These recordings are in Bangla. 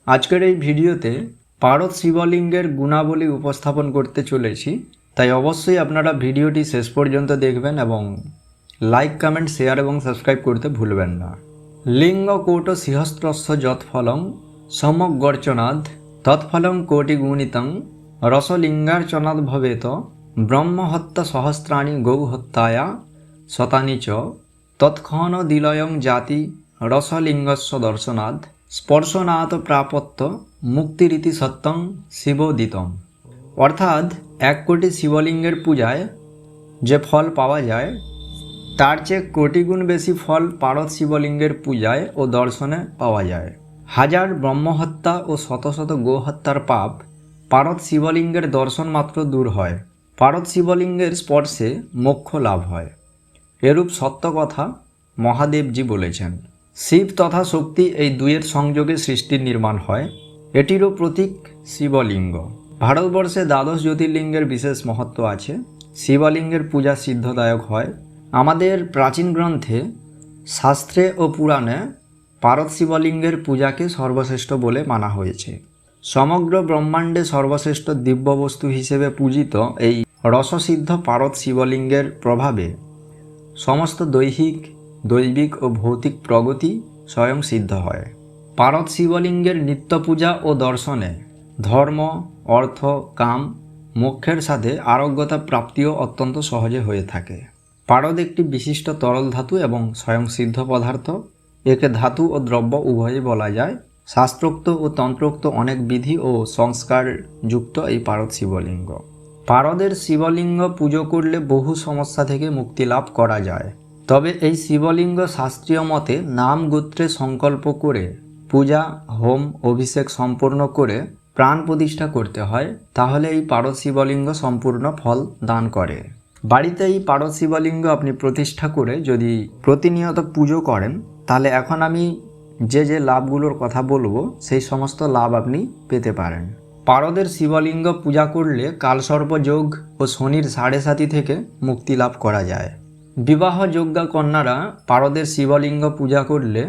আজকের এই ভিডিওতে পারদ শিবলিঙ্গের গুণাবলী উপস্থাপন করতে চলেছি, তাই অবশ্যই আপনারা ভিডিওটি শেষ পর্যন্ত দেখবেন এবং লাইক, কমেন্ট, শেয়ার এবং সাবস্ক্রাইব করতে ভুলবেন না। লিঙ্গ কৌট সিহস্রস্য যৎফলং সমগ্গর্চনাদ তৎফলং কোটিগুণিতং রসলিঙ্গার্চনাদ ভবেত ব্রহ্মহত্যা সহস্রাণি গৌহত্যায়া শতানি চ তৎক্ষণ দিলয়ং জাতি রসলিঙ্গস্য দর্শনাদ স্পর্শনাথ প্রাপত্য মুক্তিরীতি সত্যং শিবোদিতম। অর্থাৎ 1 কোটি শিবলিঙ্গের পূজায় যে ফল পাওয়া যায় তার চেয়ে কোটিগুণ বেশি ফল পারদ শিবলিঙ্গের পূজায় ও দর্শনে পাওয়া যায়। হাজার ব্রহ্মহত্যা ও শত শত গোহত্যার পাপ পারদ শিবলিঙ্গের দর্শন মাত্র দূর হয়। পারদ শিবলিঙ্গের স্পর্শে মোক্ষ লাভ হয়, এরূপ সত্য কথা মহাদেবজি বলেছেন। শিব তথা শক্তি এই দুয়ের সংযোগে সৃষ্টির নির্মাণ হয়। এটিরও প্রতীক শিবলিঙ্গ। ভারতবর্ষে দ্বাদশ জ্যোতির্লিঙ্গের বিশেষ মহত্ব আছে। শিবলিঙ্গের পূজা সিদ্ধদায়ক হয়। আমাদের প্রাচীন গ্রন্থে, শাস্ত্রে ও পুরাণে পারদ শিবলিঙ্গের পূজাকে সর্বশ্রেষ্ঠ বলে মানা হয়েছে। সমগ্র ব্রহ্মাণ্ডে সর্বশ্রেষ্ঠ দিব্য বস্তু হিসেবে পূজিত এই রসসিদ্ধ পারদ শিবলিঙ্গের প্রভাবে সমস্ত দৈবিক ও ভৌতিক প্রগতি স্বয়ং সিদ্ধ হয়। পারদ শিবলিঙ্গের নিত্য পূজা ও দর্শনে ধর্ম, অর্থ, কাম, মোক্ষের সাথে আরোগ্যতা প্রাপ্তিও অত্যন্ত সহজে হয়ে থাকে। পারদ একটি বিশিষ্ট তরল ধাতু এবং স্বয়ং সিদ্ধ পদার্থ। একে ধাতু ও দ্রব্য উভয়ই বলা যায়। শাস্ত্রোক্ত ও তন্ত্রোক্ত অনেক বিধি ও সংস্কার যুক্ত এই পারদ শিবলিঙ্গ। পারদের শিবলিঙ্গ পুজো করলে বহু সমস্যা থেকে মুক্তি লাভ করা যায়। তবে এই শিবলিঙ্গ শাস্ত্রীয় মতে নাম গোত্রে সংকল্প করে পূজা, হোম, অভিষেক সম্পূর্ণ করে প্রাণ প্রতিষ্ঠা করতে হয়, তাহলে এই পারদ শিবলিঙ্গ সম্পূর্ণ ফল দান করে। বাড়িতে এই পারদ শিবলিঙ্গ আপনি প্রতিষ্ঠা করে যদি প্রতিনিয়ত পুজো করেন, তাহলে এখন আমি যে লাভগুলোর কথা বলবো সেই সমস্ত লাভ আপনি পেতে পারেন। পারদের শিবলিঙ্গ পূজা করলে কালসর্প যোগ ও শনির সাড়ে সাতি থেকে মুক্তি লাভ করা যায়। বিবাহযোগ্যা কন্যারা পারদের শিবলিঙ্গ পূজা করলে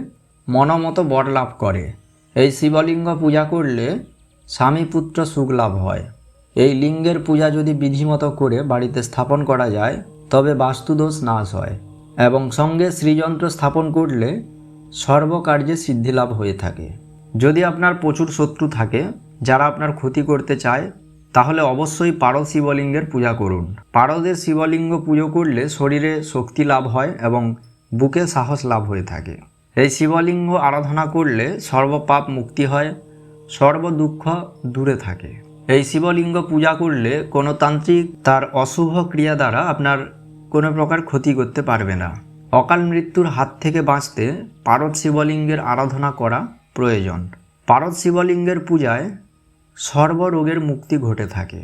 মনমতো বর লাভ করে। এই শিবলিঙ্গ পূজা করলে স্বামী পুত্র সুখ লাভ হয়। এই লিঙ্গের পূজা যদি বিধিমতো করে বাড়িতে স্থাপন করা যায় তবে বাস্তুদোষ নাশ হয় এবং সঙ্গে শ্রীযন্ত্র স্থাপন করলে সর্বকার্যে সিদ্ধিলাভ হয়ে থাকে। যদি আপনার প্রচুর শত্রু থাকে যারা আপনার ক্ষতি করতে চায়, তাহলে অবশ্যই পারদ শিবলিঙ্গের পূজা করুন। পারদের শিবলিঙ্গ পুজো করলে শরীরে শক্তি লাভ হয় এবং বুকে সাহস লাভ হয়ে থাকে। এই শিবলিঙ্গ আরাধনা করলে সর্বপাপ মুক্তি হয়, সর্বদুঃখ দূরে থাকে। এই শিবলিঙ্গ পূজা করলে কোনো তান্ত্রিক তার অশুভ ক্রিয়া দ্বারা আপনার কোনো প্রকার ক্ষতি করতে পারবে না। অকাল মৃত্যুর হাত থেকে বাঁচতে পারদ শিবলিঙ্গের আরাধনা করা প্রয়োজন। পারদ শিবলিঙ্গের পূজায় সর্বরোগের মুক্তি ঘটে থাকে।